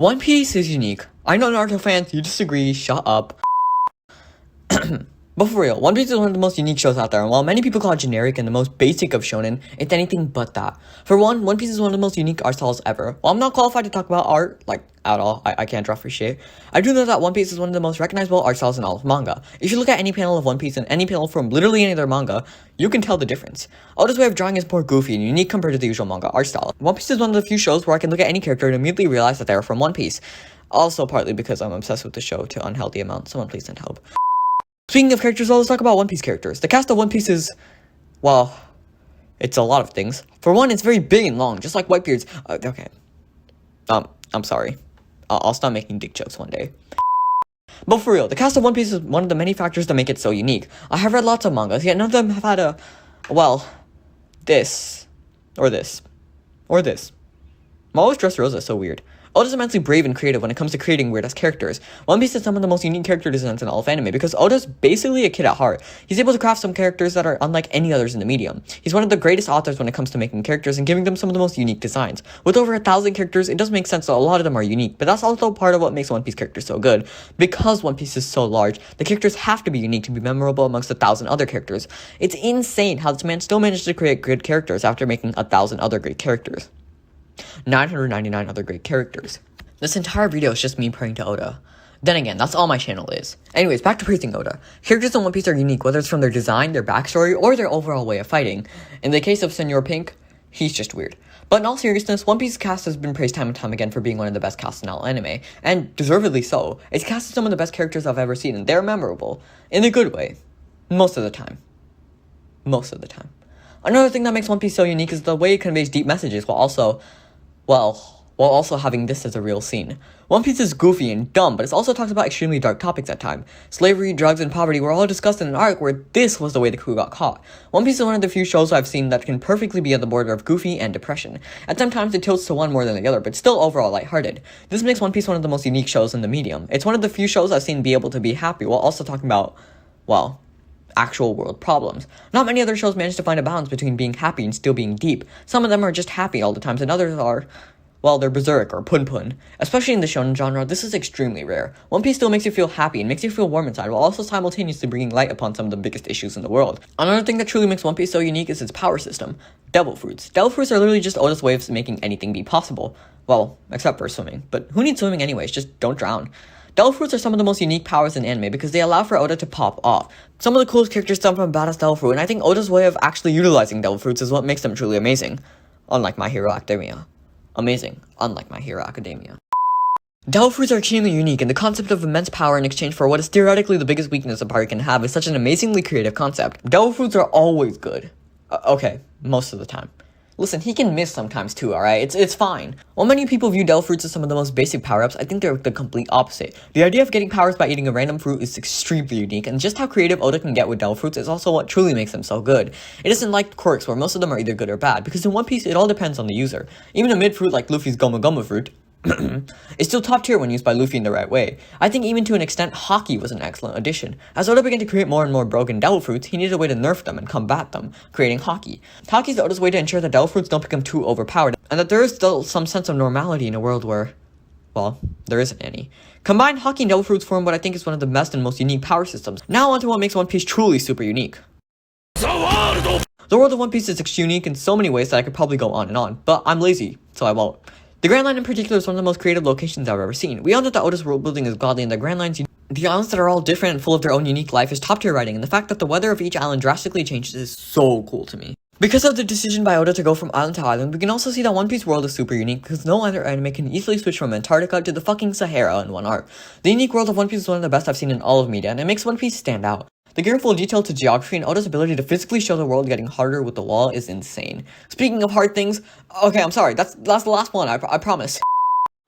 One Piece is unique. I know Naruto fans, you disagree, shut up. But for real, One Piece is one of the most unique shows out there, and while many people call it generic and the most basic of shonen, it's anything but that. For one, One Piece is one of the most unique art styles ever. While I'm not qualified to talk about art, at all, I can't draw for shit, I do know that One Piece is one of the most recognizable art styles in all of manga. If you look at any panel of One Piece and any panel from literally any other manga, you can tell the difference. Oda's way of drawing is more goofy and unique compared to the usual manga art style. One Piece is one of the few shows where I can look at any character and immediately realize that they are from One Piece. Also partly because I'm obsessed with the show to unhealthy amounts. Someone please send help. Speaking of characters, let's talk about One Piece characters. The cast of One Piece is, well, it's a lot of things. For one, it's very big and long, just like Whitebeard's. Okay. I'm sorry. I'll stop making dick jokes one day. But for real, the cast of One Piece is one of the many factors that make it so unique. I have read lots of mangas, yet none of them have had this. Or this. Or this. I'm always Dressrosa is so weird. Oda's immensely brave and creative when it comes to creating weird-ass characters. One Piece has some of the most unique character designs in all of anime because Oda's basically a kid at heart. He's able to craft some characters that are unlike any others in the medium. He's one of the greatest authors when it comes to making characters and giving them some of the most unique designs. With over 1,000 characters, it does make sense that a lot of them are unique, but that's also part of what makes One Piece characters so good. Because One Piece is so large, the characters have to be unique to be memorable amongst 1,000 other characters. It's insane how this man still managed to create good characters after making 1,000 other great characters. 999 other great characters. This entire video is just me praying to Oda. Then again, that's all my channel is. Anyways, back to praising Oda. Characters in One Piece are unique, whether it's from their design, their backstory, or their overall way of fighting. In the case of Senor Pink, he's just weird. But in all seriousness, One Piece's cast has been praised time and time again for being one of the best casts in all anime, and deservedly so. It's casted some of the best characters I've ever seen, and they're memorable. In a good way. Most of the time. Most of the time. Another thing that makes One Piece so unique is the way it conveys deep messages while also having this as a real scene. One Piece is goofy and dumb, but it also talks about extremely dark topics at times. Slavery, drugs, and poverty were all discussed in an arc where this was the way the crew got caught. One Piece is one of the few shows I've seen that can perfectly be on the border of goofy and depression. At sometimes it tilts to one more than the other, but still overall lighthearted. This makes One Piece one of the most unique shows in the medium. It's one of the few shows I've seen be able to be happy while also talking about, actual world problems. Not many other shows manage to find a balance between being happy and still being deep. Some of them are just happy all the time, and others are, they're berserk or pun-pun. Especially in the shonen genre, this is extremely rare. One Piece still makes you feel happy and makes you feel warm inside, while also simultaneously bringing light upon some of the biggest issues in the world. Another thing that truly makes One Piece so unique is its power system. Devil Fruits. Devil Fruits are literally just Oda's way of making anything be possible. Well, except for swimming. But who needs swimming anyways? Just don't drown. Devil Fruits are some of the most unique powers in anime because they allow for Oda to pop off. Some of the coolest characters stem from Badass Devil Fruit, and I think Oda's way of actually utilizing Devil Fruits is what makes them truly amazing. Unlike My Hero Academia. Amazing, unlike My Hero Academia. Devil Fruits are extremely unique, and the concept of immense power in exchange for what is theoretically the biggest weakness a party can have is such an amazingly creative concept. Devil Fruits are always good. Okay, most of the time. Listen, he can miss sometimes too, alright? It's fine. While many people view Devil Fruits as some of the most basic power-ups, I think they're the complete opposite. The idea of getting powers by eating a random fruit is extremely unique, and just how creative Oda can get with Devil Fruits is also what truly makes them so good. It isn't like quirks, where most of them are either good or bad, because in One Piece, it all depends on the user. Even a mid-fruit like Luffy's Goma Goma fruit is still top tier when used by Luffy in the right way. I think even to an extent, Haki was an excellent addition. As Oda began to create more and more broken Devil Fruits, he needed a way to nerf them and combat them, creating Haki. Haki is Oda's way to ensure that Devil Fruits don't become too overpowered, and that there is still some sense of normality in a world where, there isn't any. Combined, Haki and Devil Fruits form what I think is one of the best and most unique power systems. Now onto what makes One Piece truly super unique. The world of One Piece is unique in so many ways that I could probably go on and on, but I'm lazy, so I won't. The Grand Line in particular is one of the most creative locations I've ever seen. We all know that Oda's world building is godly, and the Grand Line's the islands that are all different and full of their own unique life is top tier writing, and the fact that the weather of each island drastically changes is so cool to me. Because of the decision by Oda to go from island to island, we can also see that One Piece world is super unique because no other anime can easily switch from Antarctica to the fucking Sahara in one arc. The unique world of One Piece is one of the best I've seen in all of media, and it makes One Piece stand out. The gear in full detail to geography and Oda's ability to physically show the world getting harder with the wall is insane. Speaking of hard things, okay, I'm sorry, that's the last one, I promise.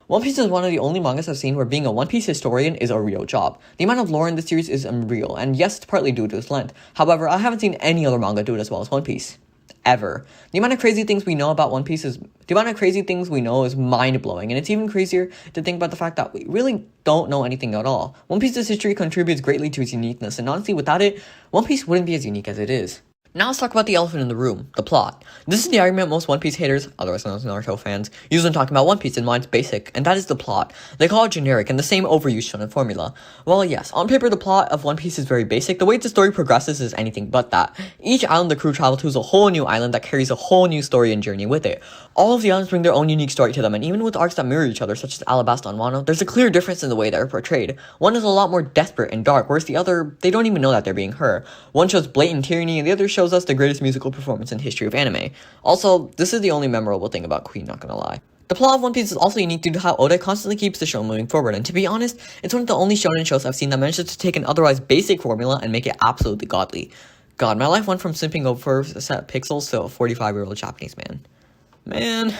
One Piece is one of the only mangas I've seen where being a One Piece historian is a real job. The amount of lore in this series is unreal, and yes, it's partly due to its length. However, I haven't seen any other manga do it as well as One Piece. Ever. The amount of crazy things we know about One Piece is mind-blowing, and it's even crazier to think about the fact that we really don't know anything at all. One Piece's history contributes greatly to its uniqueness, and honestly, without it, One Piece wouldn't be as unique as it is. Now let's talk about the elephant in the room, the plot. This is the argument most One Piece haters, otherwise known as Naruto fans, use when talking about One Piece, and mine's basic, and that is the plot. They call it generic and the same overused shonen formula. Well, yes, on paper the plot of One Piece is very basic. The way the story progresses is anything but that. Each island the crew travel to is a whole new island that carries a whole new story and journey with it. All of the islands bring their own unique story to them, and even with arcs that mirror each other, such as Alabasta and Wano, there's a clear difference in the way they are portrayed. One is a lot more desperate and dark, whereas the other, they don't even know that they're being her. One shows blatant tyranny, and the other shows us the greatest musical performance in the history of anime. Also, this is the only memorable thing about Queen, not gonna lie. The plot of One Piece is also unique due to how Oda constantly keeps the show moving forward, and to be honest, it's one of the only shonen shows I've seen that manages to take an otherwise basic formula and make it absolutely godly. God, my life went from simping over a set of pixels to a 45-year-old Japanese man.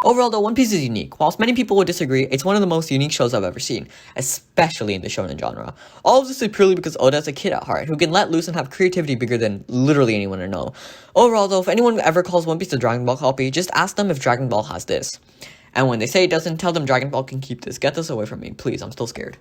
Overall, though, One Piece is unique. Whilst many people would disagree, it's one of the most unique shows I've ever seen, especially in the shonen genre. All of this is purely because Oda is a kid at heart, who can let loose and have creativity bigger than literally anyone I know. Overall, though, if anyone ever calls One Piece a Dragon Ball copy, just ask them if Dragon Ball has this. And when they say it doesn't, tell them Dragon Ball can keep this. Get this away from me, please, I'm still scared.